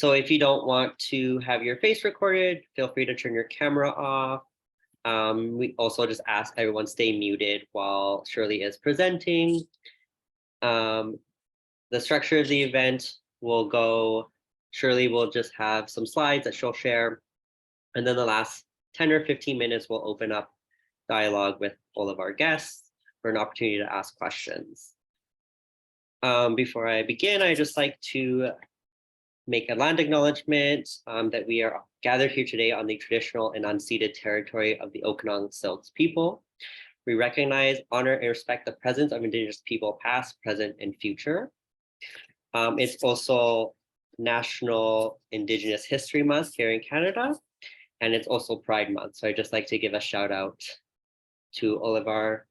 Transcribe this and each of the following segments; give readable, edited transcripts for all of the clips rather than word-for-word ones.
So if you don't want to have your face recorded, feel free to turn your camera off. We also just ask everyone stay muted while Shirley is presenting. The structure of the event will go, Shirley will just have some slides that she'll share. And then the last 10 or 15 minutes, we'll open up dialogue with all of our guests for an opportunity to ask questions. Before I begin, I'd just like to make a land acknowledgement that we are gathered here today on the traditional and unceded territory of the Okanagan people. We recognize, honor, and respect the presence of Indigenous people past, present, and future. It's also National Indigenous History Month here in Canada, and it's also Pride Month. So I'd just like to give a shout out to all of our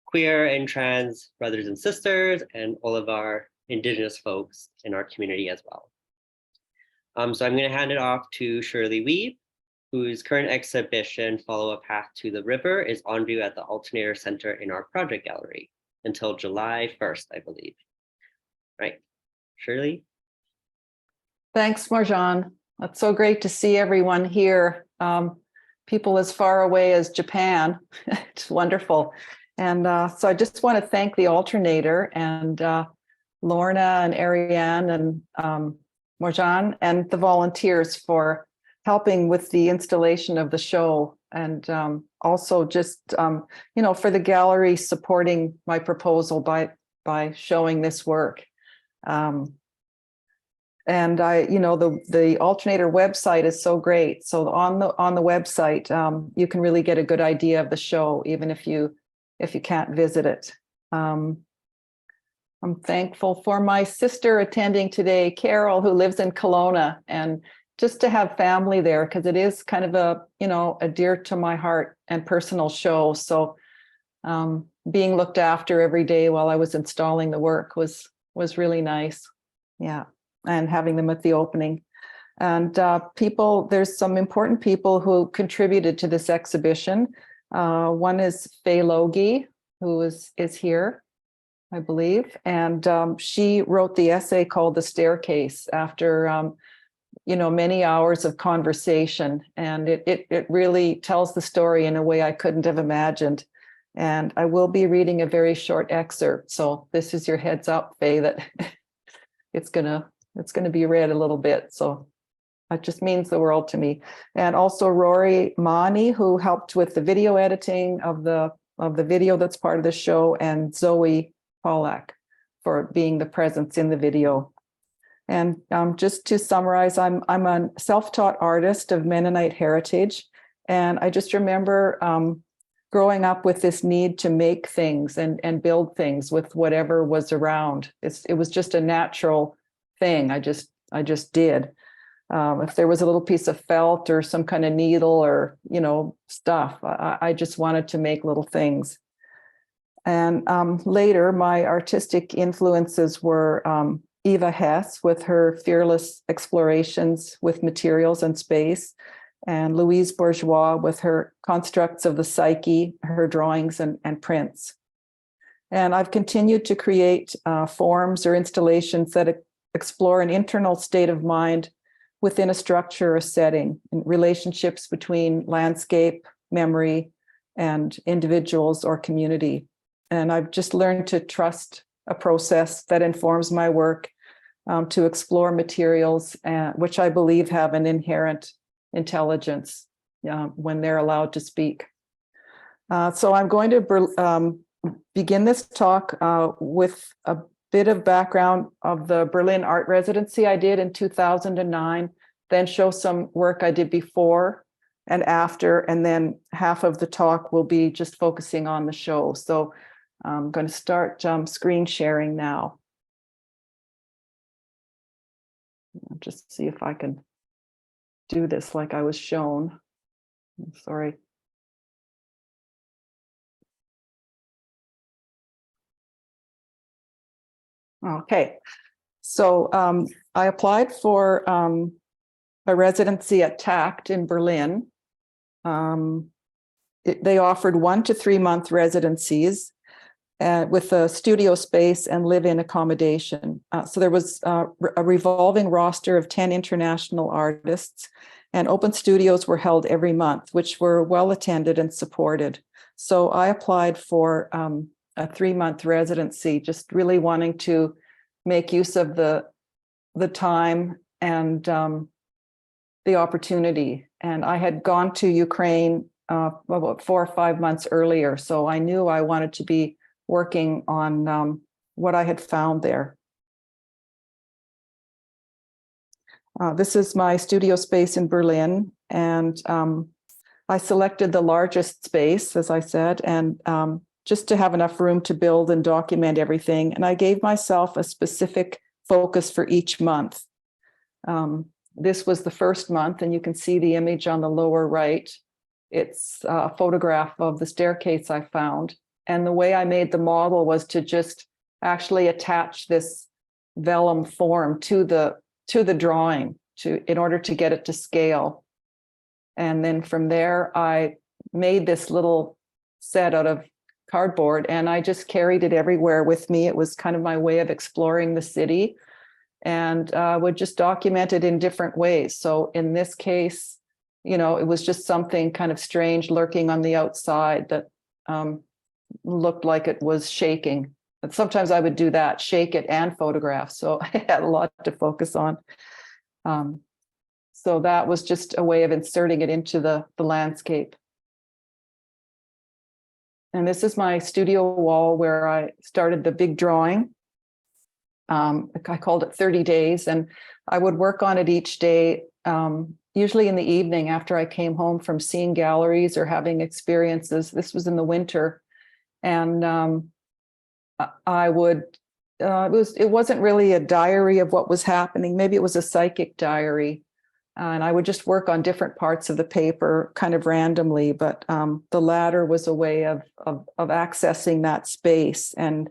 queer and trans brothers and sisters and all of our Indigenous folks in our community as well. So I'm going to hand it off to Shirley Wiebe, whose current exhibition, Follow a Path to the River, is on view at the Alternator Center in our project gallery until July 1st, I believe. Right, Shirley? Thanks, Marjan. It's so great to see everyone here. People as far away as Japan. It's wonderful. And so I just want to thank the Alternator and Lorna and Ariane and Marjan and the volunteers for helping with the installation of the show, and also just for the gallery supporting my proposal by showing this work. And the Alternator website is so great. So on the website, you can really get a good idea of the show, even if you can't visit it. I'm thankful for my sister attending today, Carol, who lives in Kelowna, and just to have family there, because it is kind of a dear to my heart and personal show. So being looked after every day while I was installing the work was really nice. Yeah, and having them at the opening. And there's some important people who contributed to this exhibition. One is Faye Logie, who is here, I believe. And she wrote the essay called The Staircase after, many hours of conversation. And it really tells the story in a way I couldn't have imagined. And I will be reading a very short excerpt. So this is your heads up, Faye, that it's gonna be read a little bit. So that just means the world to me. And also Rory Mani, who helped with the video editing of the video that's part of the show, and Zoe Pollack for being the presence in the video. And just to summarize, I'm a self-taught artist of Mennonite heritage. And I just remember growing up with this need to make things and build things with whatever was around. It was just a natural thing. I just did. If there was a little piece of felt or some kind of needle or, stuff, I just wanted to make little things. And later, my artistic influences were Eva Hess with her fearless explorations with materials and space, and Louise Bourgeois with her constructs of the psyche, her drawings and prints. And I've continued to create forms or installations that explore an internal state of mind within a structure or setting, in relationships between landscape, memory, and individuals or community. And I've just learned to trust a process that informs my work, to explore materials, which I believe have an inherent intelligence when they're allowed to speak. So I'm going to begin this talk with a bit of background of the Berlin art residency I did in 2009, then show some work I did before and after, and then half of the talk will be just focusing on the show. So I'm going to start screen sharing now. I'll just see if I can do this like I was shown. I'm sorry. Okay, so I applied for a residency at TACT in Berlin. They offered 1 to 3 month residencies, with a studio space and live-in accommodation. So there was a revolving roster of 10 international artists, and open studios were held every month, which were well attended and supported. So I applied for a 3-month residency, just really wanting to make use of the time and the opportunity. And I had gone to Ukraine about 4 or 5 months earlier, so I knew I wanted to be working on what I had found there. This is my studio space in Berlin, and I selected the largest space, as I said, and just to have enough room to build and document everything. And I gave myself a specific focus for each month. This was the first month, and you can see the image on the lower right. It's a photograph of the staircase I found. And the way I made the model was to just actually attach this vellum form to the drawing in order to get it to scale. And then from there, I made this little set out of cardboard, and I just carried it everywhere with me. It was kind of my way of exploring the city, and would just document it in different ways. So in this case, it was just something kind of strange lurking on the outside that looked like it was shaking. But sometimes I would do that, shake it and photograph. So I had a lot to focus on. So that was just a way of inserting it into the landscape. And this is my studio wall where I started the big drawing. I called it 30 days, and I would work on it each day, usually in the evening after I came home from seeing galleries or having experiences. This was in the winter. And I would, it wasn't really a diary of what was happening. Maybe it was a psychic diary. And I would just work on different parts of the paper kind of randomly, but the latter was a way of accessing that space. And,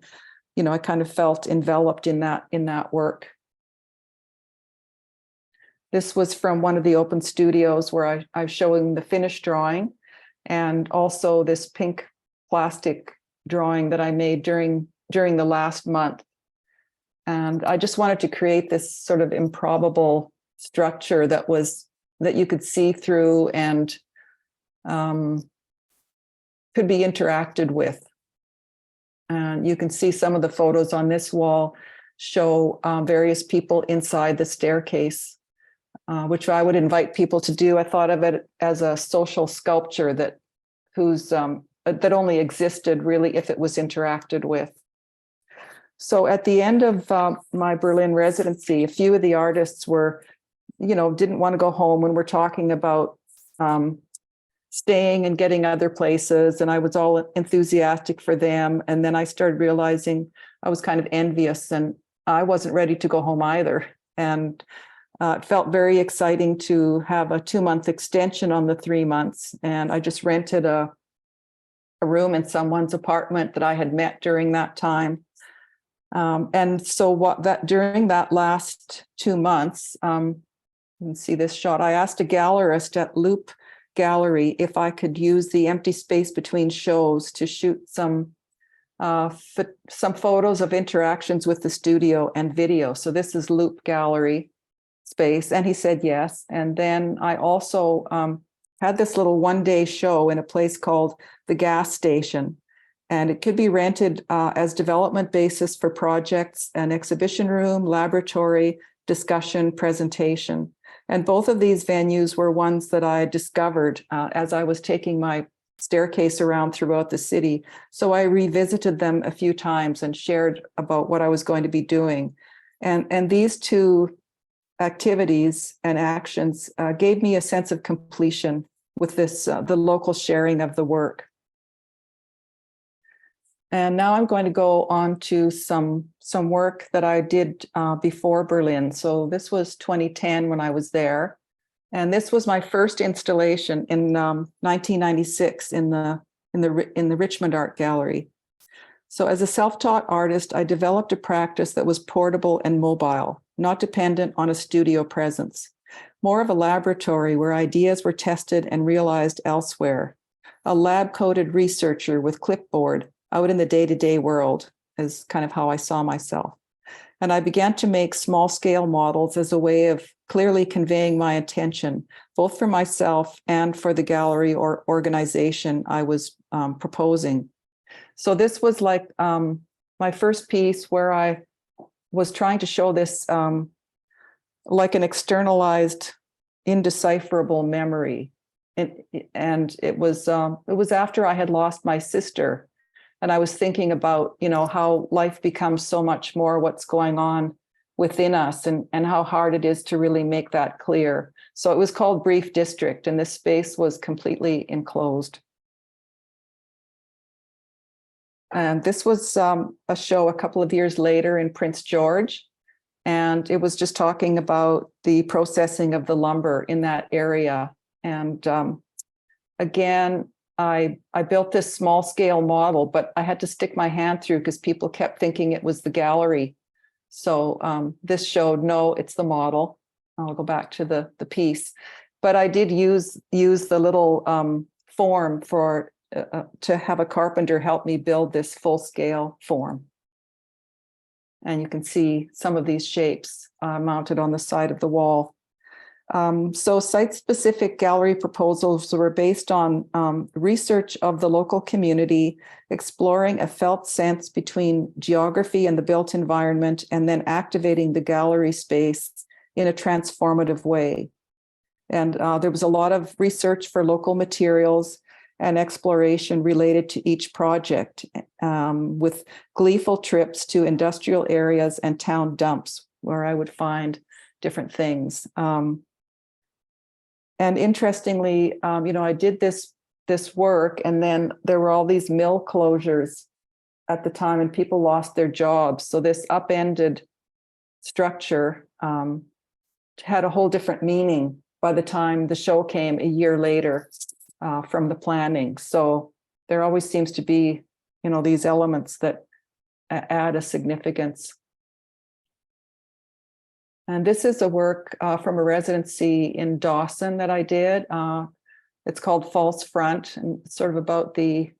I kind of felt enveloped in that work. This was from one of the open studios where I was showing the finished drawing, and also this pink plastic drawing that I made during the last month. And I just wanted to create this sort of improbable structure that you could see through and could be interacted with. And you can see some of the photos on this wall show various people inside the staircase, which I would invite people to do. I thought of it as a social sculpture that only existed really if it was interacted with. So at the end of my Berlin residency, a few of the artists didn't want to go home when we're talking about staying and getting other places. And I was all enthusiastic for them. And then I started realizing I was kind of envious, and I wasn't ready to go home either. And it felt very exciting to have a 2-month extension on the 3 months. And I just rented a room in someone's apartment that I had met during that time. And so during that last 2 months, you can see this shot, I asked a gallerist at Loop Gallery if I could use the empty space between shows to shoot some photos of interactions with the studio and video. So this is Loop Gallery space, and he said yes. And then I also had this little 1-day show in a place called the Gas Station, and it could be rented as development basis for projects, an exhibition room, laboratory, discussion, presentation. And both of these venues were ones that I discovered as I was taking my staircase around throughout the city. So I revisited them a few times and shared about what I was going to be doing. And these two activities and actions gave me a sense of completion with this, the local sharing of the work. And now I'm going to go on to some work that I did before Berlin. So this was 2010 when I was there. And this was my first installation in 1996 in the Richmond Art Gallery. So as a self-taught artist, I developed a practice that was portable and mobile, not dependent on a studio presence, more of a laboratory where ideas were tested and realized elsewhere, a lab-coated researcher with clipboard, out in the day-to-day world is kind of how I saw myself. And I began to make small scale models as a way of clearly conveying my intention, both for myself and for the gallery or organization I was proposing. So this was like my first piece where I was trying to show this like an externalized, indecipherable memory. And it was after I had lost my sister. And I was thinking about, how life becomes so much more what's going on within us and how hard it is to really make that clear. So it was called Brief District, and this space was completely enclosed. And this was a show a couple of years later in Prince George. And it was just talking about the processing of the lumber in that area. And again, I built this small scale model, but I had to stick my hand through because people kept thinking it was the gallery. So this showed, no, it's the model. I'll go back to the piece. But I did use the little form for to have a carpenter help me build this full scale form. And you can see some of these shapes mounted on the side of the wall. So site-specific gallery proposals were based on research of the local community, exploring a felt sense between geography and the built environment, and then activating the gallery space in a transformative way. And there was a lot of research for local materials and exploration related to each project, with gleeful trips to industrial areas and town dumps where I would find different things. And interestingly, I did this work, and then there were all these mill closures at the time, and people lost their jobs. So this upended structure had a whole different meaning by the time the show came a year later from the planning. So there always seems to be, these elements that add a significance. And this is a work from a residency in Dawson that I did. It's called False Front, and it's sort of about the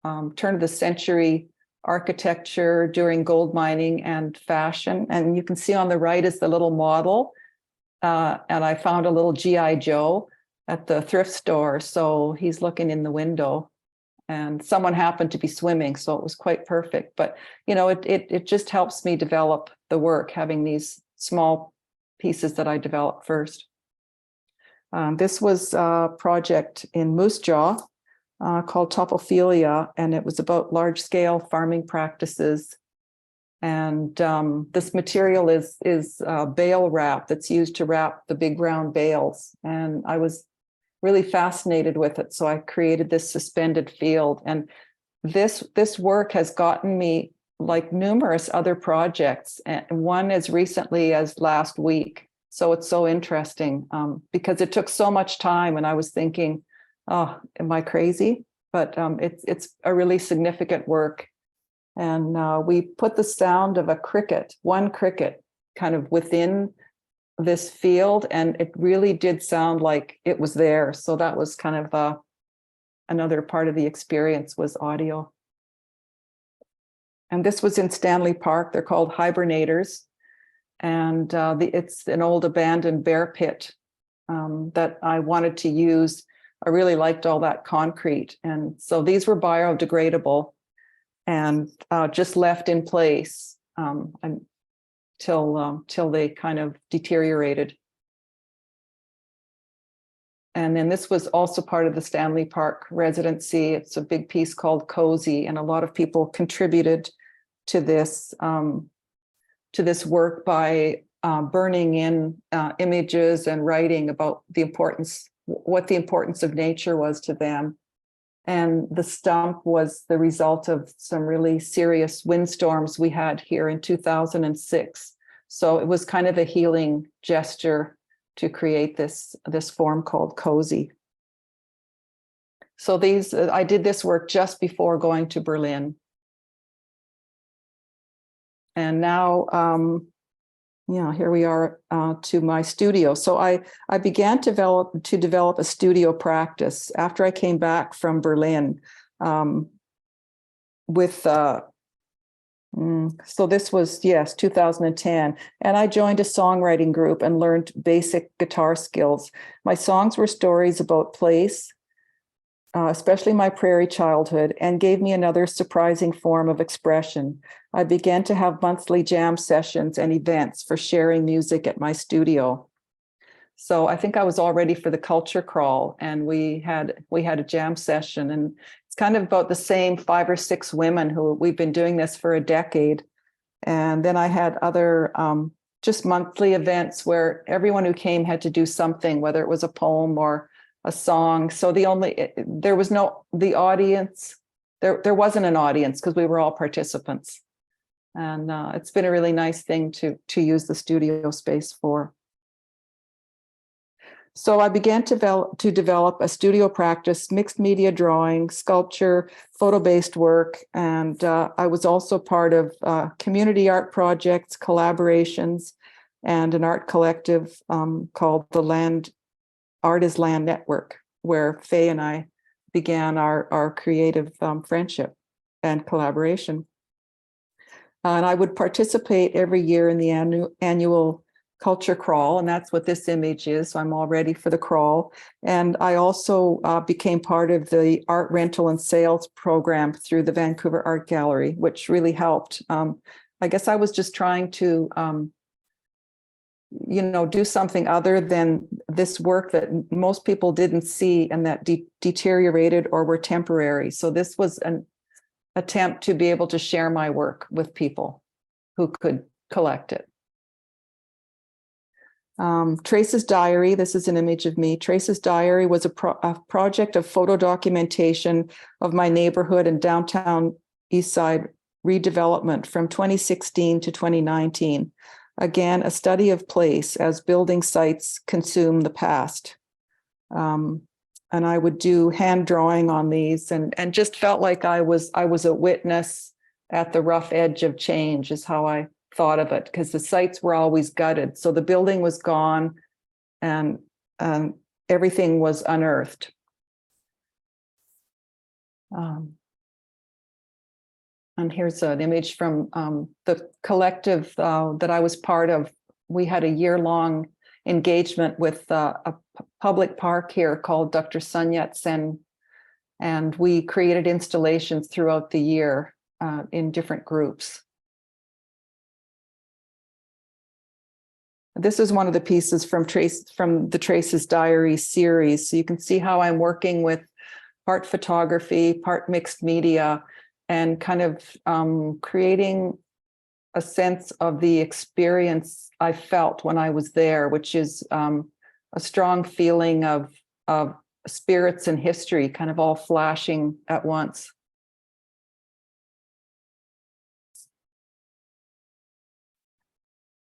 turn of the century architecture during gold mining and fashion. And you can see on the right is the little model. And I found a little G.I. Joe at the thrift store. So he's looking in the window, and someone happened to be swimming. So it was quite perfect. But, it just helps me develop the work, having these small pieces that I developed first. This was a project in Moose Jaw called Topophilia, and it was about large-scale farming practices. And this material is bale wrap that's used to wrap the big round bales. And I was really fascinated with it, so I created this suspended field. And this work has gotten me like numerous other projects, and one as recently as last week. So it's so interesting because it took so much time, and I was thinking, oh, am I crazy? But it's a really significant work. And we put the sound of one cricket kind of within this field, and it really did sound like it was there. So that was kind of another part of the experience was audio. And this was in Stanley Park. They're called hibernators. And it's an old abandoned bear pit that I wanted to use. I really liked all that concrete. And so these were biodegradable and just left in place till they kind of deteriorated. And then this was also part of the Stanley Park residency. It's a big piece called Cozy, and a lot of people contributed to this work by burning in images and writing about what the importance of nature was to them. And the stump was the result of some really serious windstorms we had here in 2006. So it was kind of a healing gesture to create this form called Cozy. So I did this work just before going to Berlin. And now, here we are to my studio. So I began to develop a studio practice after I came back from Berlin. with so this was, yes, 2010. And I joined a songwriting group and learned basic guitar skills. My songs were stories about place, especially my prairie childhood, and gave me another surprising form of expression. I began to have monthly jam sessions and events for sharing music at my studio. So I think I was all ready for the culture crawl, and we had a jam session, and it's kind of about the same 5 or 6 women who we've been doing this for a decade. And then I had other just monthly events where everyone who came had to do something, whether it was a poem or a song. So the audience, there wasn't an audience because we were all participants. And it's been a really nice thing to use the studio space for. So I began to develop a studio practice, mixed media drawing, sculpture, photo-based work, and I was also part of community art projects, collaborations, and an art collective called the Art is Land Network, where Faye and I began our creative friendship and collaboration. And I would participate every year in the annual culture crawl, and that's what this image is. So I'm all ready for the crawl. And I also became part of the art rental and sales program through the Vancouver Art Gallery, which really helped. I guess I was just trying to, do something other than this work that most people didn't see and that deteriorated or were temporary. So this was an attempt to be able to share my work with people who could collect it. Trace's Diary, this is an image of me. Trace's Diary was a project of photo documentation of my neighborhood and downtown Eastside redevelopment from 2016 to 2019. Again, a study of place as building sites consume the past. And I would do hand drawing on these and just felt like I was a witness at the rough edge of change is how I thought of it, because the sites were always gutted. So the building was gone and everything was unearthed. And here's an image from the collective that I was part of. We had a year-long engagement with a public park here called Dr. Sun Yat-sen, and we created installations throughout the year in different groups. This is one of the pieces from the Trace's Diary series. So you can see how I'm working with part photography, part mixed media, and kind of creating a sense of the experience I felt when I was there, which is a strong feeling of spirits and history kind of all flashing at once.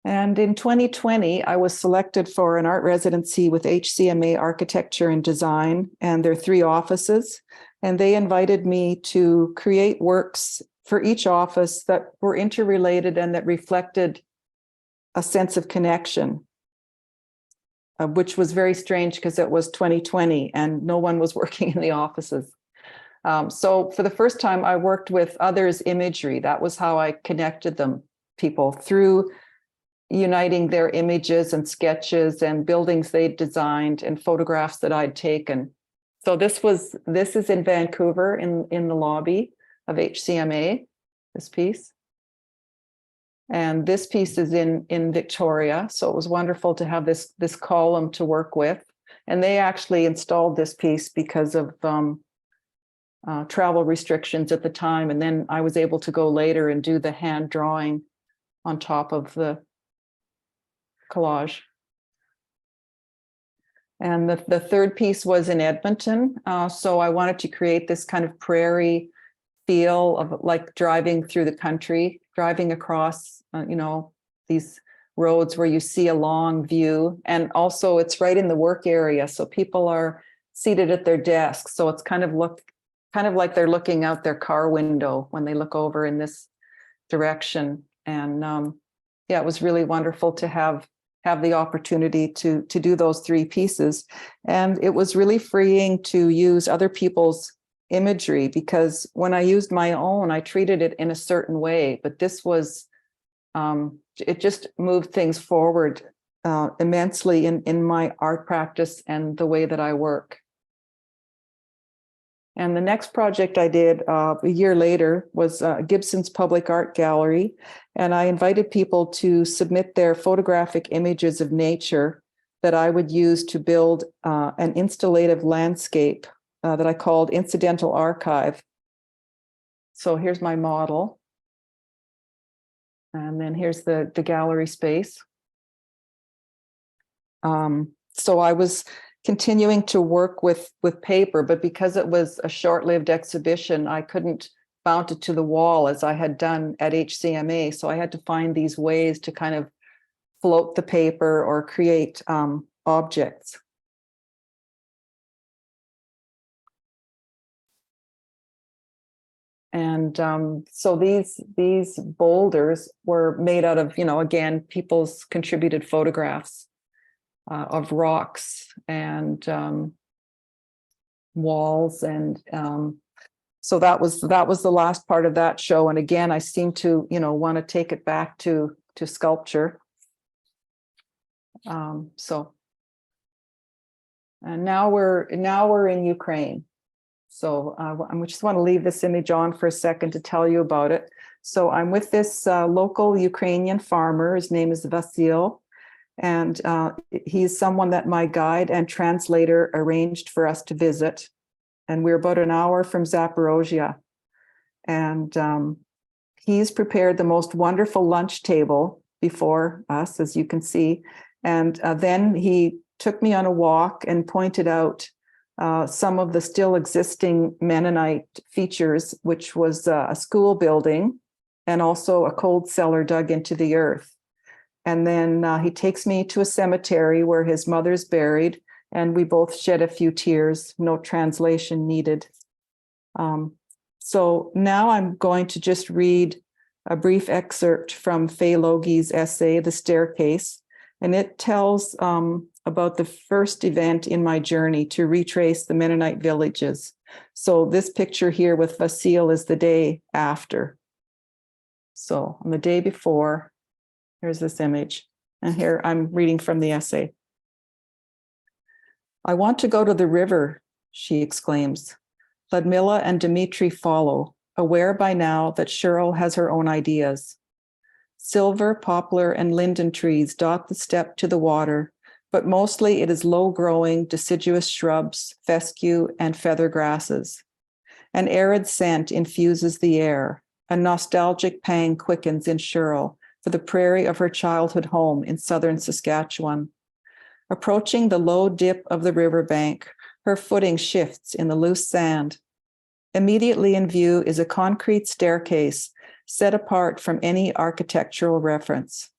And in 2020, I was selected for an art residency with HCMA Architecture and Design and their 3 offices. And they invited me to create works for each office that were interrelated and that reflected a sense of connection, which was very strange because it was 2020 and no one was working in the offices. So for the first time, I worked with others' imagery. That was how I connected people through uniting their images and sketches and buildings they'd designed and photographs that I'd taken. So this is in Vancouver in the lobby of HCMA, this piece. And this piece is in Victoria. So it was wonderful to have this column to work with. And they actually installed this piece because of travel restrictions at the time. And then I was able to go later and do the hand drawing on top of the collage. And the third piece was in Edmonton. So I wanted to create this kind of prairie feel of like driving through the country, driving across, these roads where you see a long view. And also it's right in the work area. So people are seated at their desks. So it's kind of like they're looking out their car window when they look over in this direction. And it was really wonderful to have the opportunity to do those 3 pieces. And it was really freeing to use other people's imagery, because when I used my own, I treated it in a certain way, but this was, it just moved things forward immensely in my art practice and the way that I work. And the next project I did a year later was Gibson's Public Art Gallery. And I invited people to submit their photographic images of nature that I would use to build an installative landscape that I called Incidental Archive. So here's my model. And then here's the gallery space. So I was continuing to work with paper, but because it was a short-lived exhibition, I couldn't mount it to the wall as I had done at HCMA. So I had to find these ways to kind of float the paper or create objects. And so these boulders were made out of, again, people's contributed photographs of rocks and walls, and so that was the last part of that show. And again, I seem to want to take it back to sculpture. So, and now we're in Ukraine. So I just want to leave this image on for a second to tell you about it. So I'm with this local Ukrainian farmer. His name is Vasil. And he's someone that my guide and translator arranged for us to visit. And we're about an hour from Zaporozhye. And he's prepared the most wonderful lunch table before us, as you can see. And then he took me on a walk and pointed out some of the still existing Mennonite features, which was a school building and also a cold cellar dug into the earth. And then he takes me to a cemetery where his mother's buried, and we both shed a few tears, no translation needed. So now I'm going to just read a brief excerpt from Fay Logi's essay, The Staircase, and it tells about the first event in my journey to retrace the Mennonite villages. So this picture here with Vasil is the day after. So on the day before, here's this image, and here I'm reading from the essay. "I want to go to the river," she exclaims. Ludmilla and Dmitri follow, aware by now that Cheryl has her own ideas. Silver, poplar, and linden trees dot the step to the water, but mostly it is low-growing deciduous shrubs, fescue, and feather grasses. An arid scent infuses the air. A nostalgic pang quickens in Cheryl for the prairie of her childhood home in southern Saskatchewan. Approaching the low dip of the riverbank, her footing shifts in the loose sand. Immediately in view is a concrete staircase set apart from any architectural reference.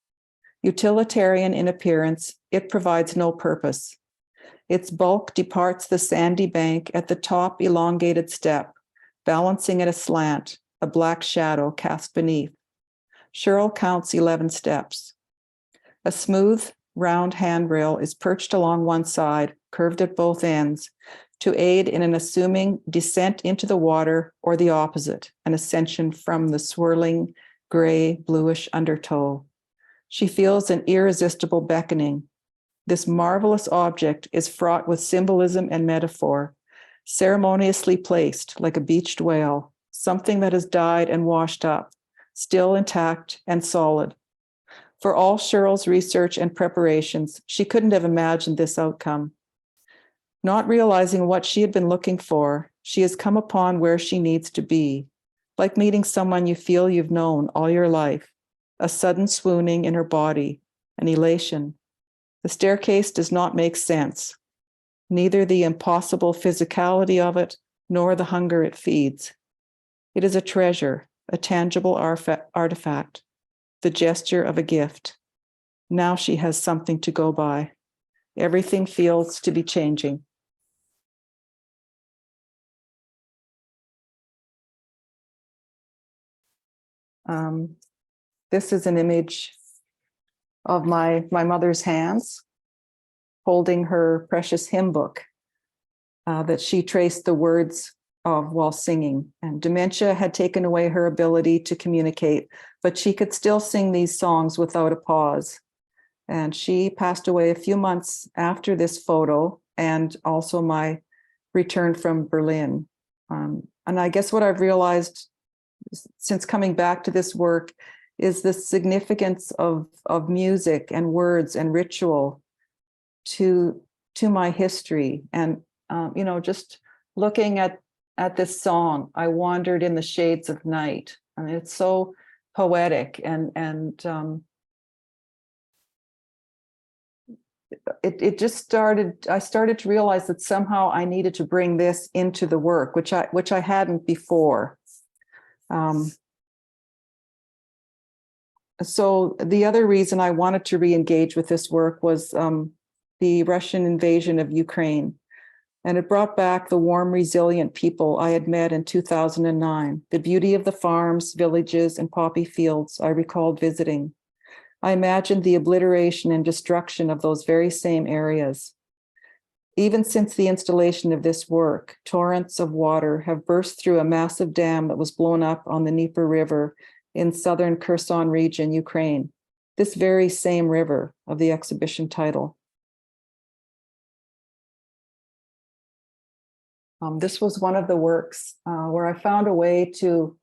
Utilitarian in appearance, it provides no purpose. Its bulk departs the sandy bank at the top elongated step, balancing at a slant, a black shadow cast beneath. Cheryl counts 11 steps. A smooth, round handrail is perched along one side, curved at both ends, to aid in an assuming descent into the water or the opposite, an ascension from the swirling, gray, bluish undertow. She feels an irresistible beckoning. This marvelous object is fraught with symbolism and metaphor, ceremoniously placed like a beached whale, something that has died and washed up, still intact and solid. For all Cheryl's research and preparations, she couldn't have imagined this outcome. Not realizing what she had been looking for, she has come upon where she needs to be, like meeting someone you feel you've known all your life, a sudden swooning in her body, an elation. The staircase does not make sense, neither the impossible physicality of it, nor the hunger it feeds. It is a treasure, a tangible artifact, the gesture of a gift. Now she has something to go by. Everything feels to be changing. This is an image of my mother's hands holding her precious hymn book that she traced the words of while singing, and dementia had taken away her ability to communicate, but she could still sing these songs without a pause. And she passed away a few months after this photo and also my return from Berlin. And I guess what I've realized since coming back to this work is the significance of music and words and ritual to my history. And just looking at this song, I wandered in the shades of night. I mean, it's so poetic, and it just started. I started to realize that somehow I needed to bring this into the work, which I hadn't before. So the other reason I wanted to re-engage with this work was the Russian invasion of Ukraine. And it brought back the warm, resilient people I had met in 2009, the beauty of the farms, villages, and poppy fields I recalled visiting. I imagined the obliteration and destruction of those very same areas. Even since the installation of this work, torrents of water have burst through a massive dam that was blown up on the Dnieper River in southern Kherson region, Ukraine, this very same river of the exhibition title. This was one of the works where I found a way to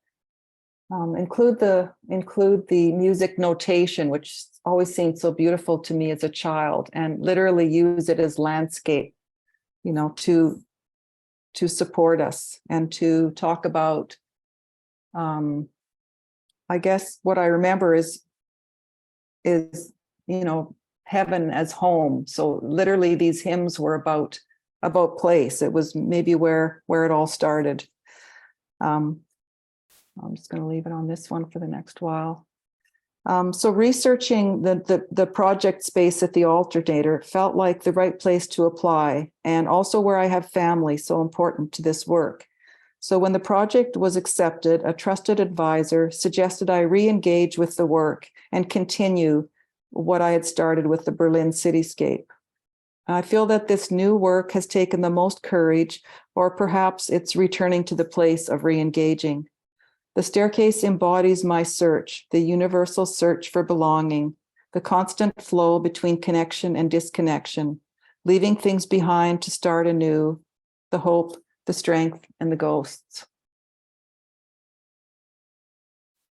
include the music notation, which always seemed so beautiful to me as a child, and literally use it as landscape, to support us and to talk about. I guess what I remember is heaven as home. So literally, these hymns were about place. It was maybe where it all started. I'm just going to leave it on this one for the next while. So researching the project space at the Alternator felt like the right place to apply, and also where I have family so important to this work. So when the project was accepted, a trusted advisor suggested I re-engage with the work and continue what I had started with the Berlin cityscape. I feel that this new work has taken the most courage, or perhaps it's returning to the place of re-engaging. The staircase embodies my search, the universal search for belonging, the constant flow between connection and disconnection, leaving things behind to start anew, the hope, the strength, and the ghosts.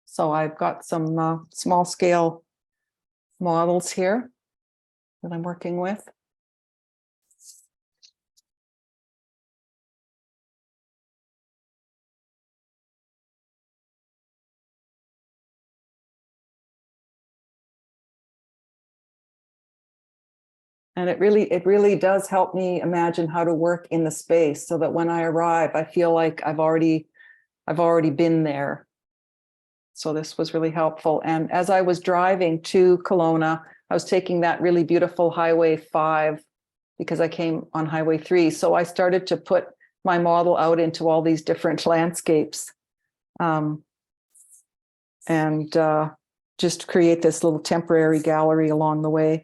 So I've got some small scale models here that I'm working with. And it really does help me imagine how to work in the space, so that when I arrive, I feel like I've already been there. So this was really helpful. And as I was driving to Kelowna, I was taking that really beautiful Highway 5 because I came on Highway 3. So I started to put my model out into all these different landscapes, and just create this little temporary gallery along the way.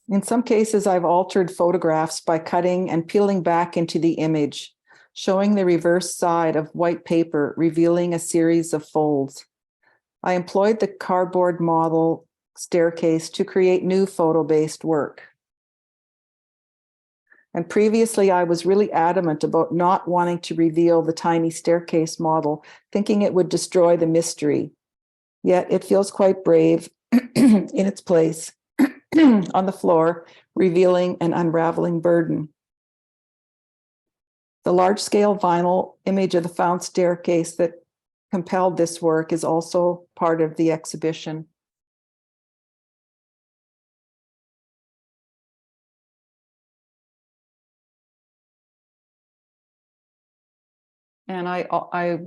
In some cases, I've altered photographs by cutting and peeling back into the image, showing the reverse side of white paper, revealing a series of folds. I employed the cardboard model staircase to create new photo-based work. And previously, I was really adamant about not wanting to reveal the tiny staircase model, thinking it would destroy the mystery. Yet it feels quite brave in its place on the floor, revealing an unraveling burden. The large-scale vinyl image of the found staircase that compelled this work is also part of the exhibition. And I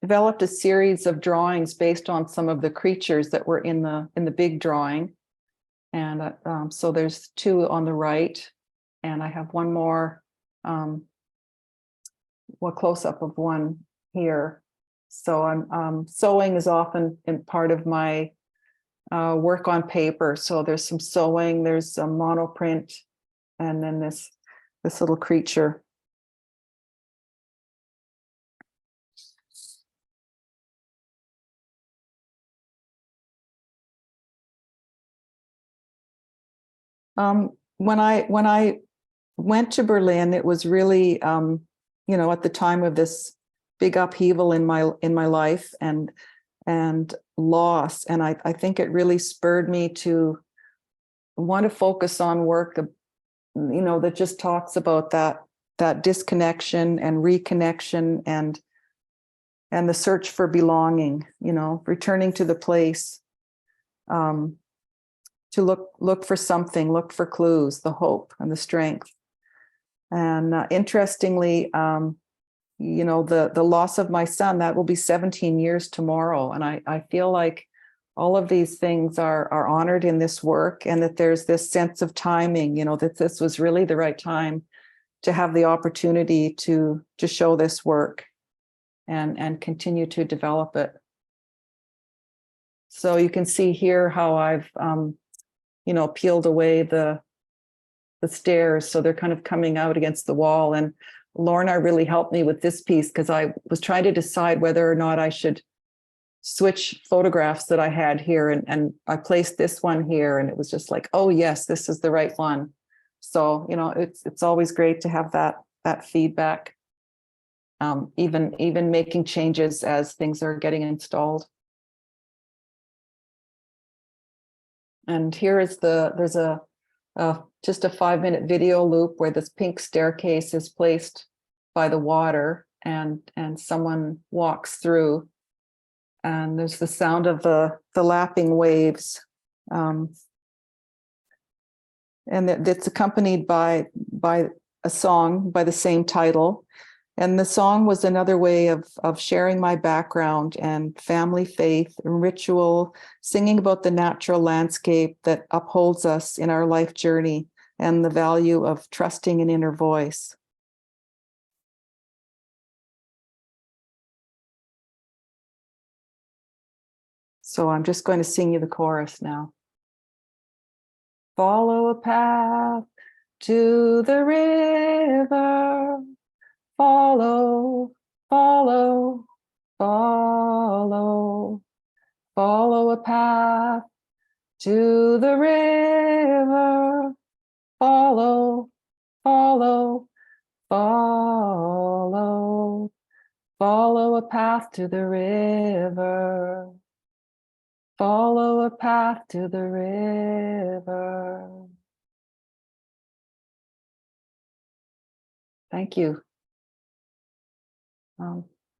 developed a series of drawings based on some of the creatures that were in the big drawing. And so there's two on the right, and I have one more, close up of one here. So I'm sewing is often in part of my work on paper. So there's some sewing, there's some monoprint, and then this little creature. When I went to Berlin, it was really, at the time of this big upheaval in my life and loss. And I think it really spurred me to want to focus on work, that just talks about that disconnection and reconnection and the search for belonging, returning to the place, to look for something, look for clues, the hope and the strength. And interestingly, the loss of my son, that will be 17 years tomorrow. And I feel like all of these things are honored in this work, and that there's this sense of timing, that this was really the right time to have the opportunity to show this work and continue to develop it. So you can see here how I've, peeled away the stairs. So they're kind of coming out against the wall. And Lorna really helped me with this piece because I was trying to decide whether or not I should switch photographs that I had here. And I placed this one here, and it was just like, oh yes, this is the right one. So, it's always great to have that feedback, even making changes as things are getting installed. And here is there's just a 5-minute video loop where this pink staircase is placed by the water, and someone walks through, and there's the sound of the lapping waves, and it's accompanied by a song by the same title. And the song was another way of sharing my background and family, faith, and ritual, singing about the natural landscape that upholds us in our life journey and the value of trusting an inner voice. So I'm just going to sing you the chorus now. Follow a path to the river. Follow, follow, follow, follow a path to the river. Follow, follow, follow, follow a path to the river. Follow a path to the river. Thank you.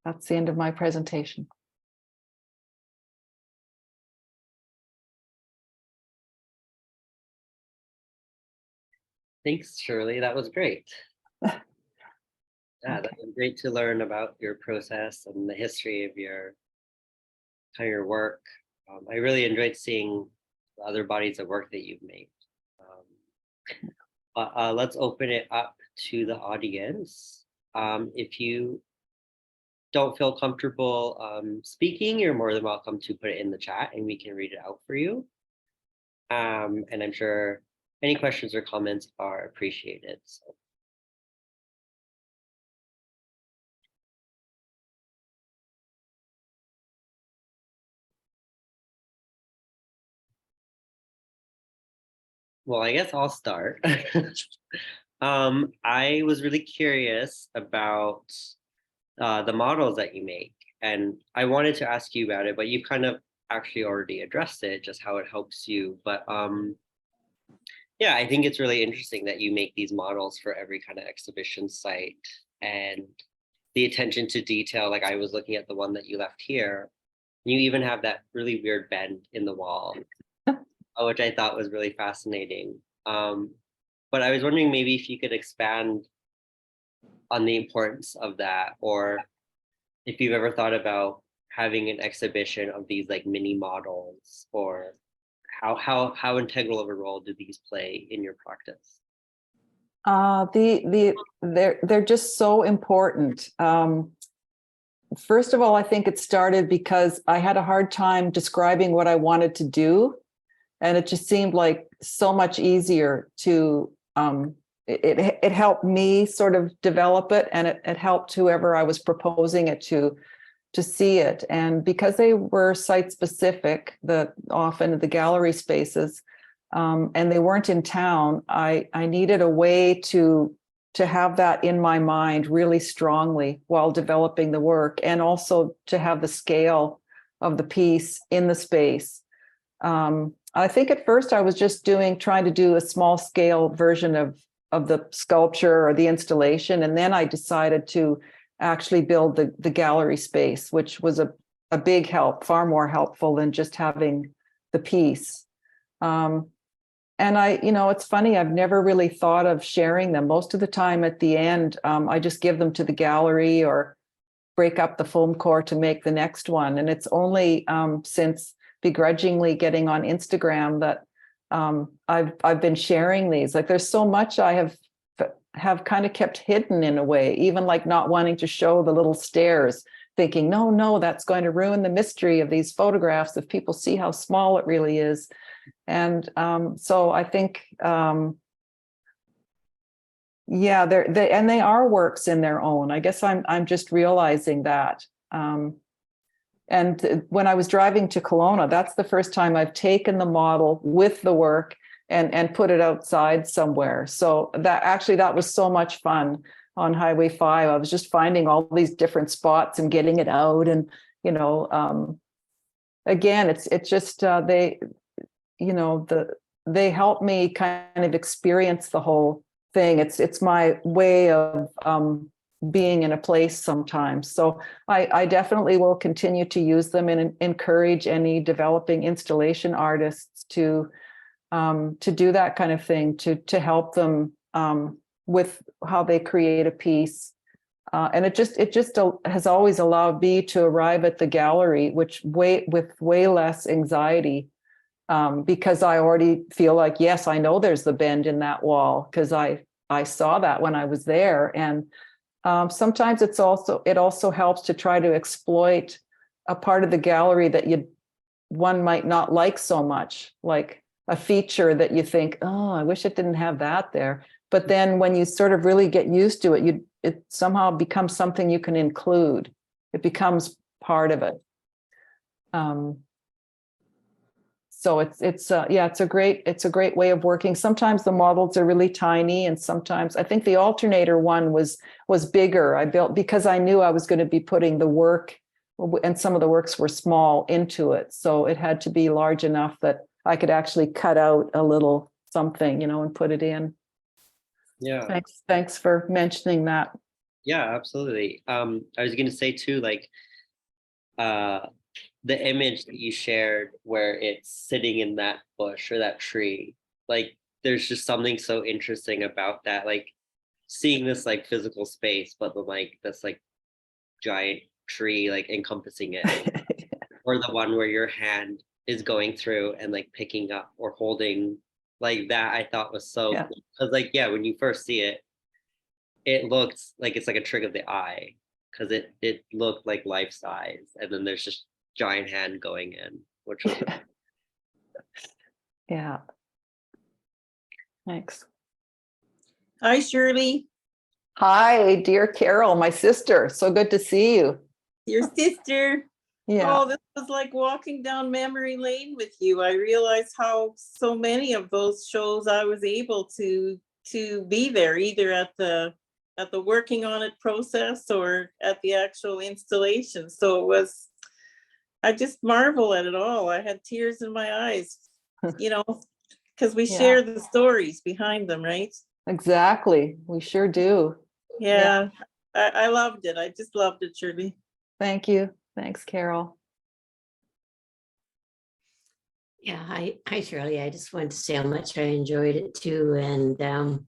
That's the end of my presentation. Thanks, Shirley. That was great. Yeah, Okay. that was great to learn about your process and the history of your work. I really enjoyed seeing the other bodies of work that you've made. Let's open it up to the audience. If you don't feel comfortable speaking, you're more than welcome to put it in the chat and we can read it out for you. And I'm sure any questions or comments are appreciated. So. Well, I guess I'll start. I was really curious about the models that you make, and I wanted to ask you about it, but you kind of actually already addressed it, just how it helps you. But yeah, I think it's really interesting that you make these models for every kind of exhibition site, and the attention to detail. Like I was looking at the one that you left here, you even have that really weird bend in the wall, which I thought was really fascinating. But I was wondering maybe if you could expand on the importance of that, or if you've ever thought about having an exhibition of these like mini models, or how integral of a role do these play in your practice? They're just so important. first of all, I think it started because I had a hard time describing what I wanted to do. And it just seemed like so much easier to, it helped me sort of develop it, and it helped whoever I was proposing it to see it. And because they were site specific, often the gallery spaces, and they weren't in town, I needed a way to have that in my mind really strongly while developing the work, and also to have the scale of the piece in the space. I think at first I was just trying to do a small scale version of the sculpture or the installation. And then I decided to actually build the gallery space, which was a big help, far more helpful than just having the piece. And it's funny, I've never really thought of sharing them. Most of the time at the end, I just give them to the gallery or break up the foam core to make the next one. And it's only since begrudgingly getting on Instagram that I've been sharing these. Like, there's so much I have kind of kept hidden in a way, even like not wanting to show the little stairs, thinking, no, that's going to ruin the mystery of these photographs if people see how small it really is. And so I think, they are works in their own. I guess I'm just realizing that. And when I was driving to Kelowna, that's the first time I've taken the model with the work and put it outside somewhere. So that was so much fun on Highway 5. I was just finding all these different spots and getting it out. And, again, it's just they help me kind of experience the whole thing. It's my way of being in a place sometimes. So I definitely will continue to use them and encourage any developing installation artists to do that kind of thing, to help them with how they create a piece. And it just has always allowed me to arrive at the gallery, with way less anxiety. Because I already feel like, yes, I know there's the bend in that wall because I saw that when I was there. And sometimes it also helps to try to exploit a part of the gallery that one might not like so much, like a feature that you think, oh, I wish it didn't have that there. But then when you sort of really get used to it, it somehow becomes something you can include. It becomes part of it. So it's a great way of working. Sometimes the models are really tiny, and sometimes I think the Alternator one was bigger. I built because I knew I was going to be putting the work, and some of the works were small, into it. So it had to be large enough that I could actually cut out a little something, and put it in. Yeah. Thanks for mentioning that. Yeah, absolutely. I was going to say too, like, the image that you shared where it's sitting in that bush or that tree, like, there's just something so interesting about that, like seeing this like physical space, but then like this like giant tree like encompassing it. Or the one where your hand is going through and like picking up or holding, like that I thought was so cool. Because like, yeah, when you first see it, it looks like it's like a trick of the eye, because it looked like life size, and then there's just giant hand going in, which was yeah. Thanks. Hi, Shirley. Hi, dear Carol, my sister. So good to see you. Your sister. Yeah. Oh, this was like walking down memory lane with you. I realized how so many of those shows I was able to be there, either at the working on it process or at the actual installation. So I just marvel at it all. I had tears in my eyes, because we share the stories behind them, right? Exactly. We sure do. Yeah. I loved it. I just loved it, Shirley. Thank you. Thanks, Carol. Yeah, hi, Shirley. I just wanted to say how much I enjoyed it too. And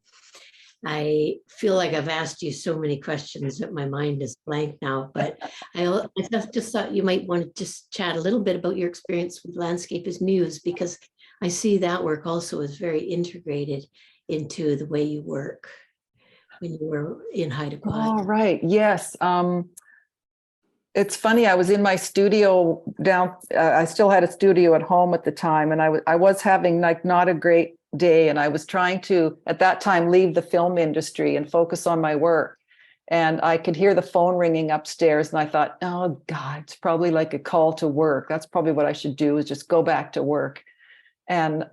I feel like I've asked you so many questions that my mind is blank now, but I just thought you might want to just chat a little bit about your experience with Landscape as Muse, because I see that work also as very integrated into the way you work when you were in Haida Gwaii. Oh, right. Yes. It's funny, I was in my studio down, I still had a studio at home at the time, and I was having like not a great day, and I was trying to, at that time, leave the film industry and focus on my work. And I could hear the phone ringing upstairs, and I thought, oh God, it's probably like a call to work. That's probably what I should do, is just go back to work. And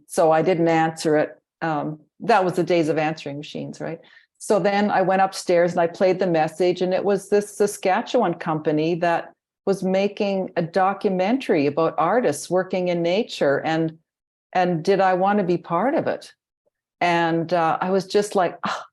so I didn't answer it. That was the days of answering machines, right? So then I went upstairs and I played the message, and it was this Saskatchewan company that was making a documentary about artists working in nature, and did I want to be part of it? And I was just like, oh.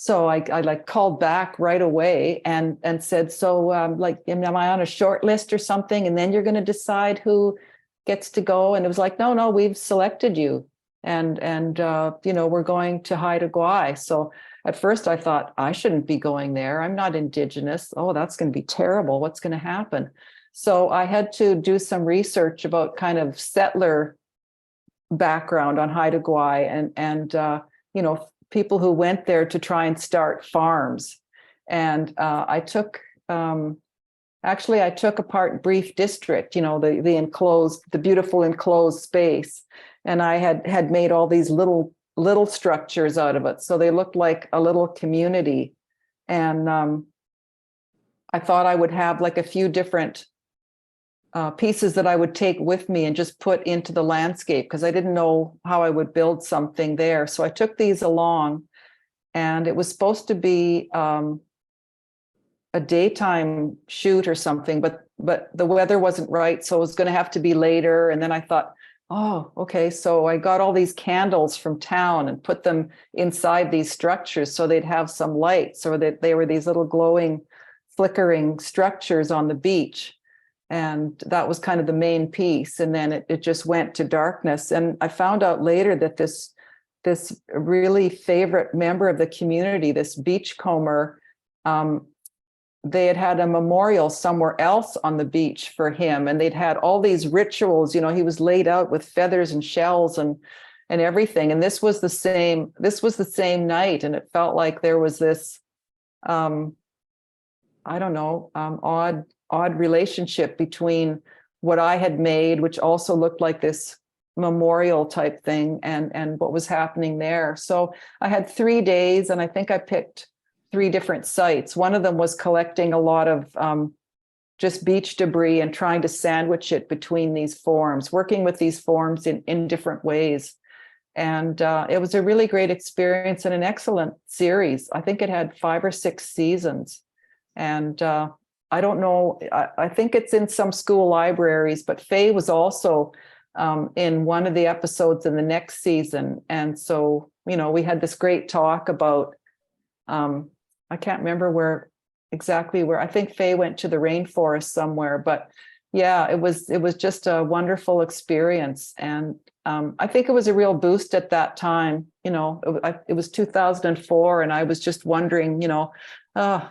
So I like called back right away and said, so like, am I on a short list or something? And then you're going to decide who gets to go. And it was like, no, we've selected you, and you know, we're going to Haida Gwaii. So at first I thought, I shouldn't be going there. I'm not Indigenous. Oh, that's going to be terrible. What's going to happen? So I had to do some research about kind of settler background on Haida Gwaii, and you know, people who went there to try and start farms. And I took apart Brief District, you know, the enclosed, the beautiful enclosed space. And I had made all these little structures out of it. So they looked like a little community. And I thought I would have like a few different pieces that I would take with me and just put into the landscape, because I didn't know how I would build something there. So I took these along, and it was supposed to be a daytime shoot or something, but the weather wasn't right. So it was going to have to be later. And then I thought, oh, okay. So I got all these candles from town and put them inside these structures so they'd have some light, so that they were these little glowing, flickering structures on the beach. And that was kind of the main piece. And then it just went to darkness. And I found out later that this really favorite member of the community, this beachcomber, they had a memorial somewhere else on the beach for him. And they'd had all these rituals, you know, he was laid out with feathers and shells and everything. And this was the same night. And it felt like there was this, I don't know, odd relationship between what I had made, which also looked like this memorial type thing, and what was happening there. So I had 3 days, and I think I picked 3 different sites. One of them was collecting a lot of just beach debris and trying to sandwich it between these forms, working with these forms in different ways. And it was a really great experience and an excellent series. I think it had 5 or 6 seasons. And I don't know, I think it's in some school libraries, but Faye was also in one of the episodes in the next season. And so, you know, we had this great talk about, I can't remember exactly where, I think Faye went to the rainforest somewhere, but yeah, it was just a wonderful experience. And I think it was a real boost at that time. You know, it was 2004, and I was just wondering, you know, how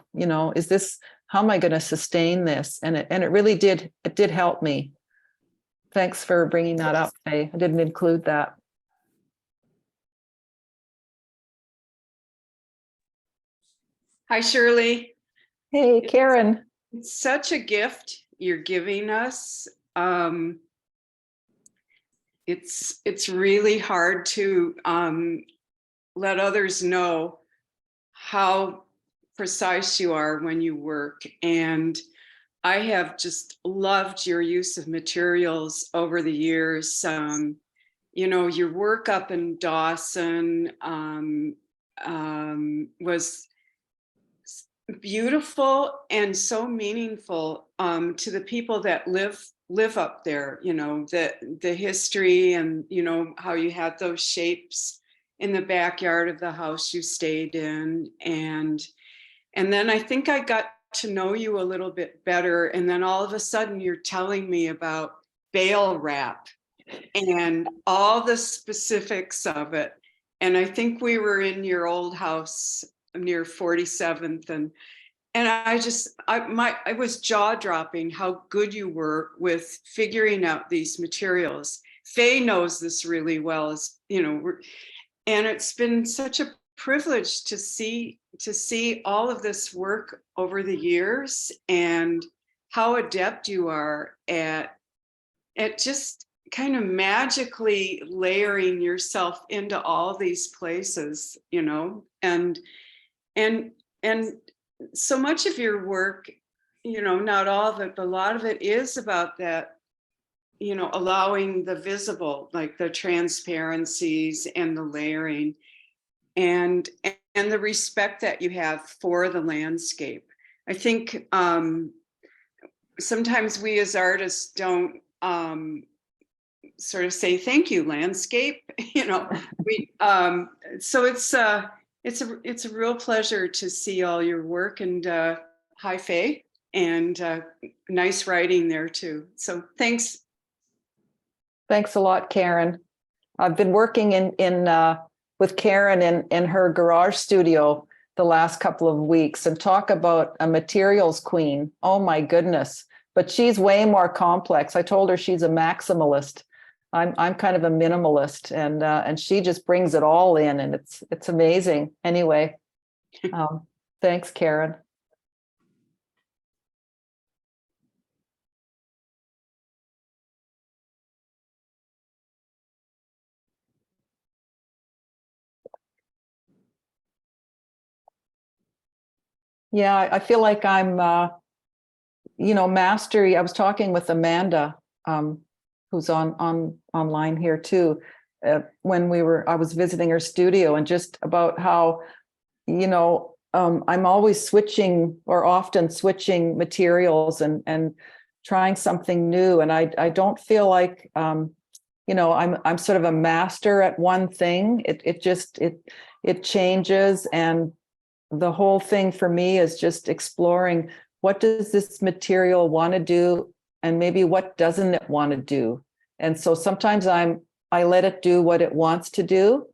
am I going to sustain this? And it really did help me. Thanks for bringing that up, Faye. I didn't include that. Hi, Shirley. Hey, Karen. It's such a gift you're giving us. It's really hard to let others know how precise you are when you work. And I have just loved your use of materials over the years. You know, your work up in Dawson was beautiful and so meaningful to the people that live up there. You know, the history, and you know how you had those shapes in the backyard of the house you stayed in. And then I think I got to know you a little bit better. And then all of a sudden you're telling me about bale wrap and all the specifics of it. And I think we were in your old house near 47th. And I was jaw dropping how good you were with figuring out these materials. Faye knows this really well, as you know, and it's been such a privilege to see all of this work over the years. And how adept you are at just kind of magically layering yourself into all these places, you know, and so much of your work, you know, not all of it, but a lot of it is about that, you know, allowing the visible, like the transparencies and the layering, and the respect that you have for the landscape. I think sometimes we as artists don't sort of say thank you, landscape. You know, we so it's a real pleasure to see all your work, and hi Faye, and nice writing there too. So thanks. Thanks a lot, Karen. I've been working with Karen in her garage studio the last couple of weeks, and talk about a materials queen. Oh my goodness. But she's way more complex. I told her she's a maximalist. I'm kind of a minimalist, and she just brings it all in, and it's amazing. Anyway, thanks, Karen. Yeah, I feel like I'm, you know, mastery. I was talking with Amanda, who's online here too, when I was visiting her studio, and just about how, you know, I'm always switching, or often switching materials and trying something new. And I don't feel like, you know, I'm sort of a master at one thing. It changes, and the whole thing for me is just exploring, what does this material want to do, and maybe what doesn't it want to do. And so sometimes I let it do what it wants to do,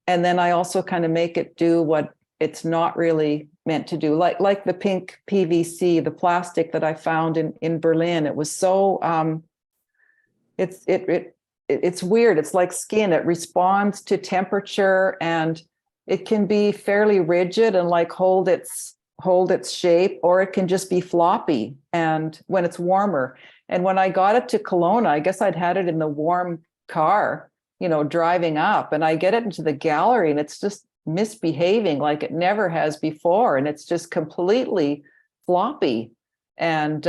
and then I also kind of make it do what it's not really meant to do. Like the pink PVC, the plastic that I found in Berlin. It was so it's weird. It's like skin. It responds to temperature, and it can be fairly rigid and like hold its shape, or it can just be floppy and when it's warmer. And when I got it to Kelowna, I guess I'd had it in the warm car, you know, driving up, and I get it into the gallery, and it's just misbehaving like it never has before, and it's just completely floppy. And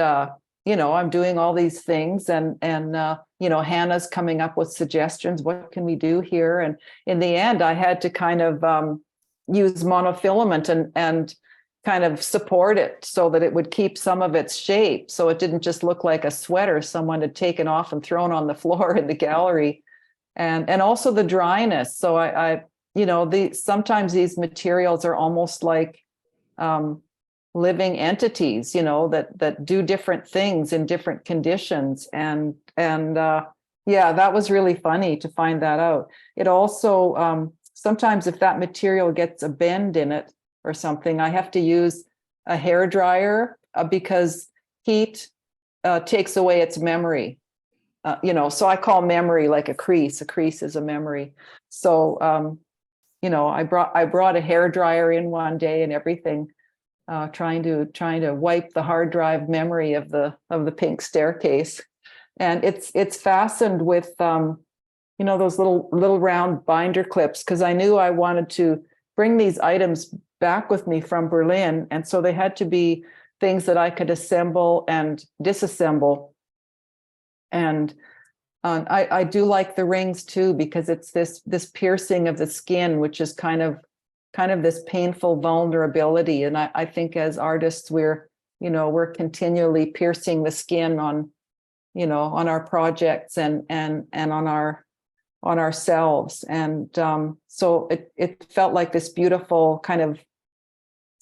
you know, I'm doing all these things, and you know, Hannah's coming up with suggestions. What can we do here? And in the end, I had to kind of use monofilament and kind of support it so that it would keep some of its shape, so it didn't just look like a sweater someone had taken off and thrown on the floor in the gallery. And also the dryness. So I you know, sometimes these materials are almost like living entities, you know, that do different things in different conditions. And yeah, that was really funny to find that out. It also sometimes, if that material gets a bend in it or something, I have to use a hair dryer because heat takes away its memory. You know, so I call memory like a crease. A crease is a memory. So you know, I brought a hair dryer in one day and everything, trying to wipe the hard drive memory of the pink staircase. And it's fastened with you know, those little round binder clips, because I knew I wanted to bring these items back with me from Berlin, and so they had to be things that I could assemble and disassemble. And I do like the rings too, because it's this piercing of the skin, which is kind of this painful vulnerability. And I think as artists, we're continually piercing the skin on, you know, on our projects and on ourselves. And so it felt like this beautiful kind of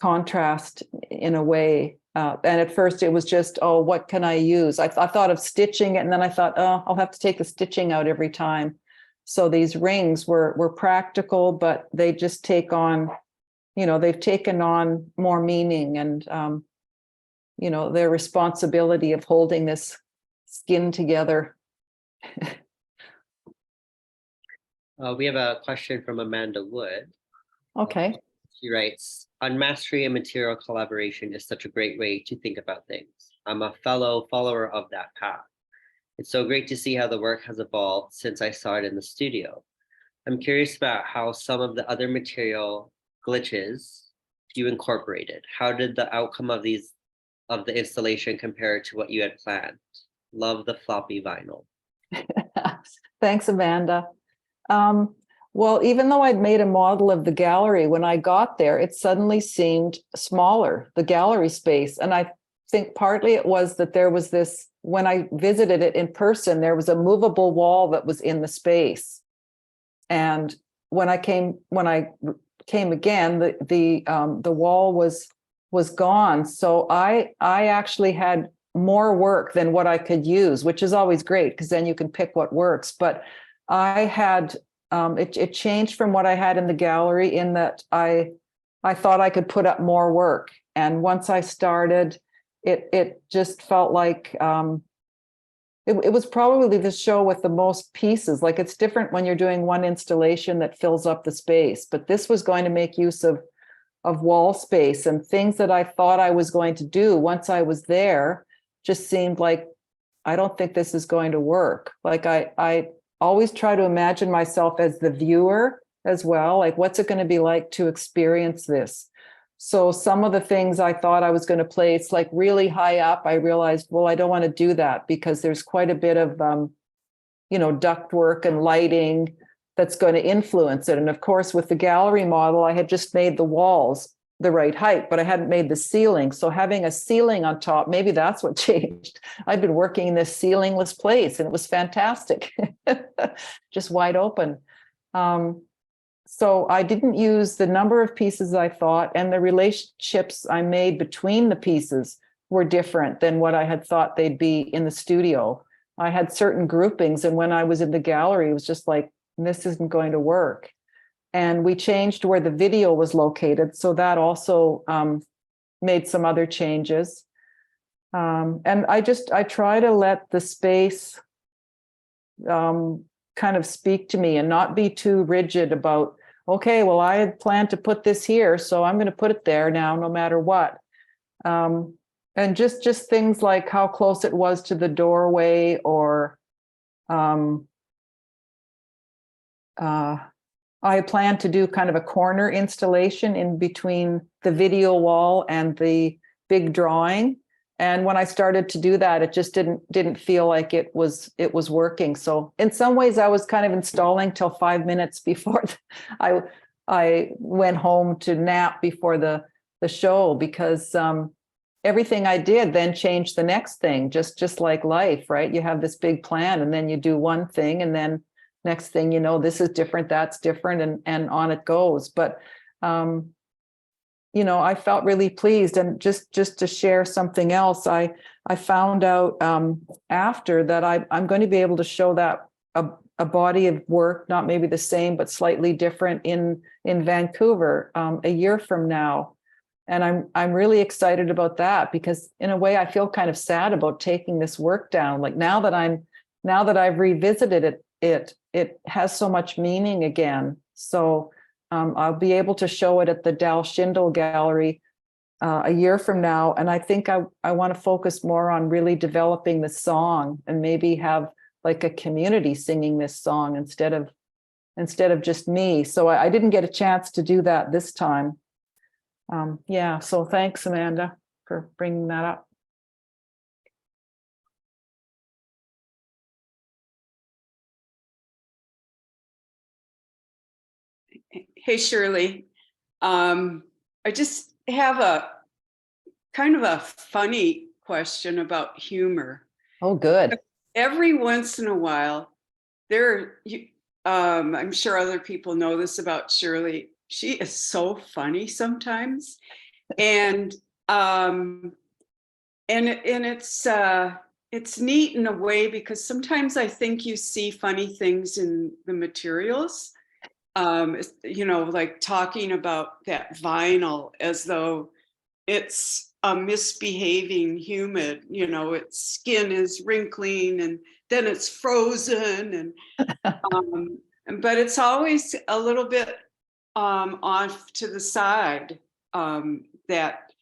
contrast in a way. And at first it was just, oh, what can I use? I thought of stitching it, and then I thought, oh, I'll have to take the stitching out every time. So these rings were practical, but they just take on, you know, they've taken on more meaning, and, you know, their responsibility of holding this skin together. We have a question from Amanda Wood. Okay. She writes, on mastery and material collaboration is such a great way to think about things. I'm a fellow follower of that path. It's so great to see how the work has evolved since I saw it in the studio. I'm curious about how some of the other material glitches you incorporated. How did the outcome of the installation compare to what you had planned? Love the floppy vinyl. Thanks, Amanda. Well, even though I'd made a model of the gallery, when I got there, it suddenly seemed smaller, the gallery space. And I think partly it was that there was this, when I visited it in person, there was a movable wall that was in the space. And when I came again, the wall was gone. So I actually had more work than what I could use, which is always great because then you can pick what works. But I had it changed from what I had in the gallery in that I thought I could put up more work. And once I started, it just felt like it was probably the show with the most pieces. Like it's different when you're doing one installation that fills up the space, but this was going to make use of wall space and things that I thought I was going to do once I was there just seemed like, I don't think this is going to work. Like I always try to imagine myself as the viewer as well. Like, what's it going to be like to experience this? So some of the things I thought I was going to place like really high up, I realized, well, I don't want to do that because there's quite a bit of, duct work and lighting that's going to influence it. And of course, with the gallery model, I had just made the walls the right height, but I hadn't made the ceiling. So having a ceiling on top, maybe that's what changed. I've been working in this ceilingless place and it was fantastic, just wide open. So I didn't use the number of pieces I thought, and the relationships I made between the pieces were different than what I had thought they'd be in the studio. I had certain groupings, and when I was in the gallery, it was just like, this isn't going to work. And we changed where the video was located, so that also made some other changes. And I try to let the space kind of speak to me and not be too rigid about, okay, well, I had planned to put this here, so I'm going to put it there now, no matter what. And just things like how close it was to the doorway, or I planned to do kind of a corner installation in between the video wall and the big drawing. And when I started to do that, it just didn't feel like it was working. So in some ways, I was kind of installing till 5 minutes before I went home to nap before the show, because everything I did then changed the next thing, just like life, right? You have this big plan and then you do one thing, and then next thing you know, this is different, that's different, and on it goes. But I felt really pleased. And just to share something else, I found out after that I'm going to be able to show that a body of work, not maybe the same, but slightly different in Vancouver a year from now. And I'm really excited about that, because in a way I feel kind of sad about taking this work down. Like now that I've revisited it has so much meaning again. So I'll be able to show it at the Dal Schindel Gallery a year from now. And I think I want to focus more on really developing the song, and maybe have like a community singing this song instead of just me. So I didn't get a chance to do that this time. So thanks, Amanda, for bringing that up. Hey, Shirley. I just have a kind of a funny question about humor. Oh, good. Every once in a while, I'm sure other people know this about Shirley. She is so funny sometimes, and it's neat in a way, because sometimes I think you see funny things in the materials. Like talking about that vinyl as though it's a misbehaving human, its skin is wrinkling and then it's frozen, and but it's always a little bit off to the side, that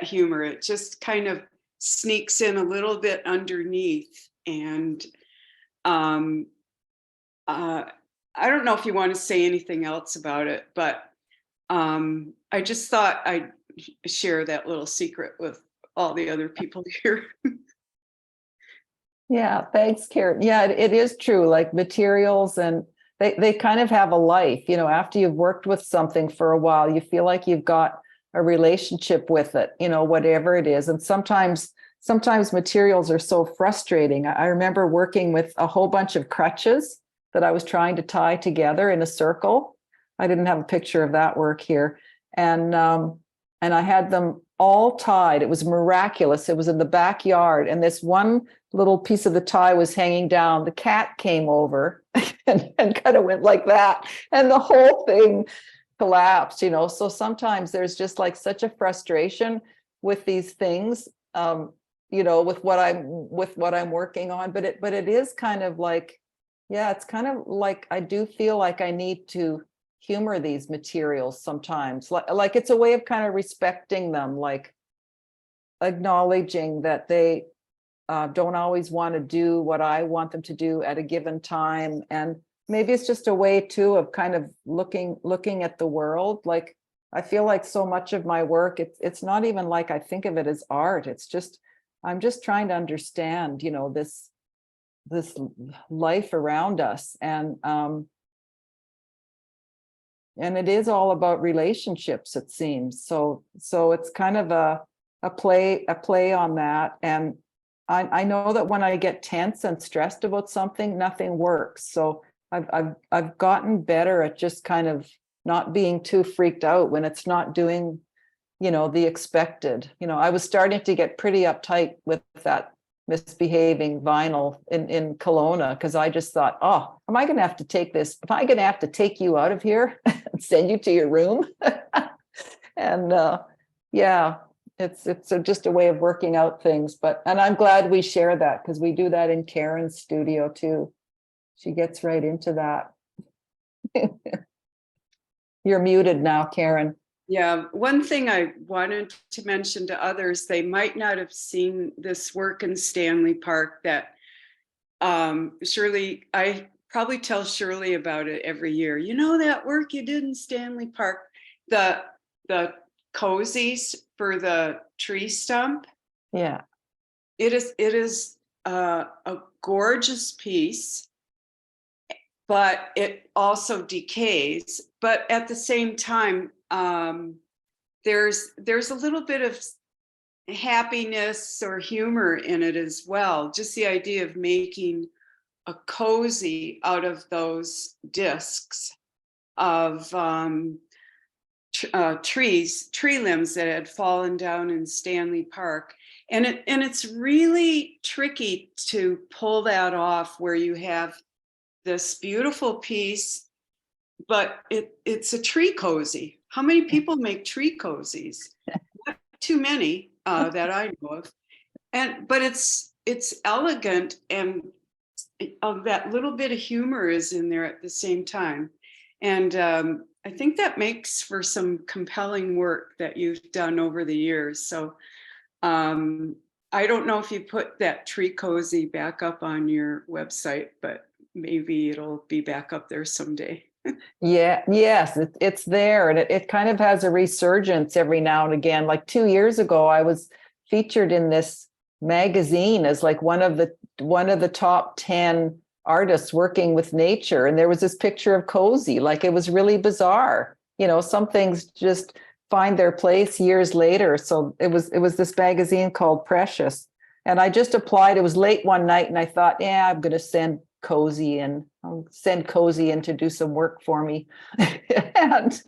humor. It just kind of sneaks in a little bit underneath. And I don't know if you want to say anything else about it, but I just thought I'd share that little secret with all the other people here. Yeah, thanks, Karen. Yeah, it is true. Like materials, and they kind of have a life. You know, after you've worked with something for a while, you feel like you've got a relationship with it, you know, whatever it is. And sometimes materials are so frustrating. I remember working with a whole bunch of crutches that I was trying to tie together in a circle. I didn't have a picture of that work here. And I had them all tied. It was miraculous. It was in the backyard, and this one little piece of the tie was hanging down. The cat came over and kind of went like that, and the whole thing collapsed, you know. So sometimes there's just like such a frustration with these things, you know, with what I'm working on. But it is kind of like, yeah, it's kind of like I do feel like I need to humor these materials sometimes. Like it's a way of kind of respecting them, like acknowledging that they don't always want to do what I want them to do at a given time. And maybe it's just a way too of kind of looking at the world. Like I feel like so much of my work, it's not even like I think of it as art. It's just, I'm just trying to understand, you know, this life around us. And it is all about relationships, it seems. So it's kind of a play on that. And I know that when I get tense and stressed about something, nothing works. So I've gotten better at just kind of not being too freaked out when it's not doing, you know, the expected. You know, I was starting to get pretty uptight with that misbehaving vinyl in Kelowna, because I just thought, oh, am I going to have to take this? Am I going to have to take you out of here and send you to your room? And yeah, it's just a way of working out things. And I'm glad we share that, because we do that in Karen's studio too. She gets right into that. You're muted now, Karen. Yeah, one thing I wanted to mention to others, they might not have seen this work in Stanley Park that Shirley, I probably tell Shirley about it every year. You know that work you did in Stanley Park, the cozies for the tree stump? Yeah. It is a gorgeous piece, but it also decays. But at the same time, there's a little bit of happiness or humor in it as well. Just the idea of making a cozy out of those discs of tree limbs that had fallen down in Stanley Park. And it's really tricky to pull that off, where you have this beautiful piece, but it's a tree cozy. How many people make tree cozies? Not too many that I know of. But it's elegant, and that little bit of humor is in there at the same time. And I think that makes for some compelling work that you've done over the years. So I don't know if you put that tree cozy back up on your website, but maybe it'll be back up there someday. Yeah, yes, it's there, and it kind of has a resurgence every now and again. Like 2 years ago, I was featured in this magazine as like one of the top 10 artists working with nature, and there was this picture of cozy. Like it was really bizarre. You know, some things just find their place years later. So it was this magazine called Precious, and I just applied. It was late one night, and I thought, yeah, I'm going to send Cozy in to do some work for me. And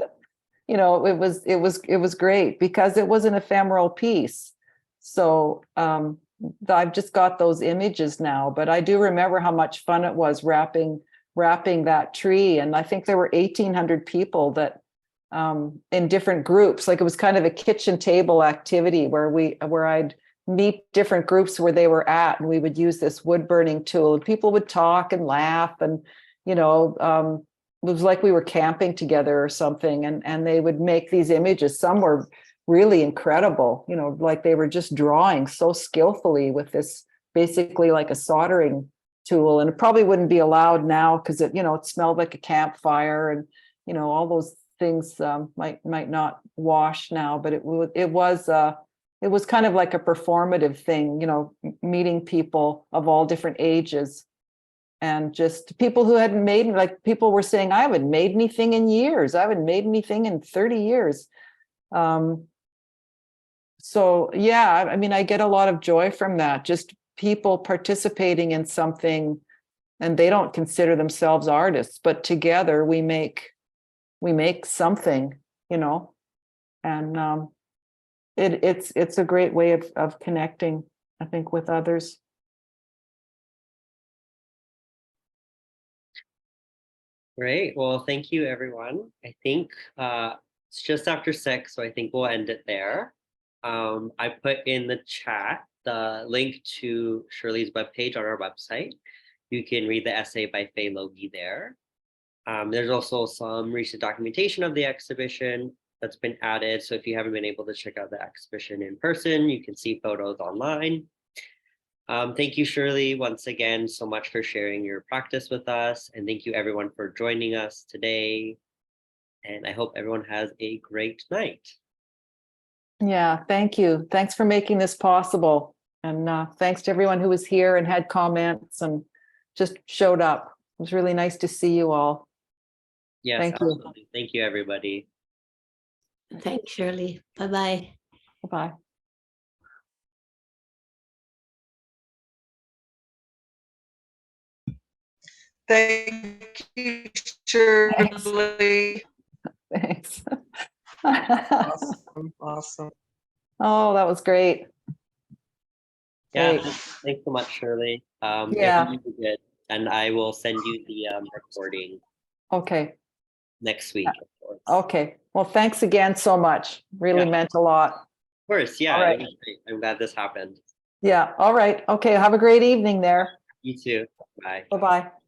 you know, it was great because it was an ephemeral piece. So I've just got those images now, but I do remember how much fun it was wrapping that tree. And I think there were 1,800 people that in different groups. Like it was kind of a kitchen table activity where I'd meet different groups where they were at, and we would use this wood burning tool, and people would talk and laugh, and you know, it was like we were camping together or something, and they would make these images. Some were really incredible, like they were just drawing so skillfully with this basically like a soldering tool. And it probably wouldn't be allowed now because it smelled like a campfire, and all those things might not wash now, but it was kind of like a performative thing, meeting people of all different ages, and just people who hadn't made, like people were saying, I haven't made anything in years. I haven't made anything in 30 years. So yeah, I mean, I get a lot of joy from that, just people participating in something, and they don't consider themselves artists, but together we make something, and it's a great way of connecting, I think, with others. Great. Well, thank you, everyone. I think it's just after 6, so I think we'll end it there. I put in the chat the link to Shirley's webpage on our website. You can read the essay by Faye Logie there. There's also some recent documentation of the exhibition that's been added. So if you haven't been able to check out the exhibition in person, you can see photos online. Thank you, Shirley, once again, so much for sharing your practice with us. And thank you, everyone, for joining us today. And I hope everyone has a great night. Yeah, thank you. Thanks for making this possible. And thanks to everyone who was here and had comments and just showed up. It was really nice to see you all. Yes, thank absolutely. you. Thank you, everybody. Thanks, Shirley. Bye-bye. Bye-bye. Thank you, Shirley. Thanks. Awesome. Oh, that was great. Yeah, Great. thanks so much, Shirley. It Yeah. was really good. And I will send you the recording Okay. next week, of course. Okay. Well, thanks again so much. Really Yeah. meant a lot. Of course, yeah. All right. It was great. I'm glad this happened. Yeah. All right. Okay. Have a great evening there. You too. Bye. Bye-bye.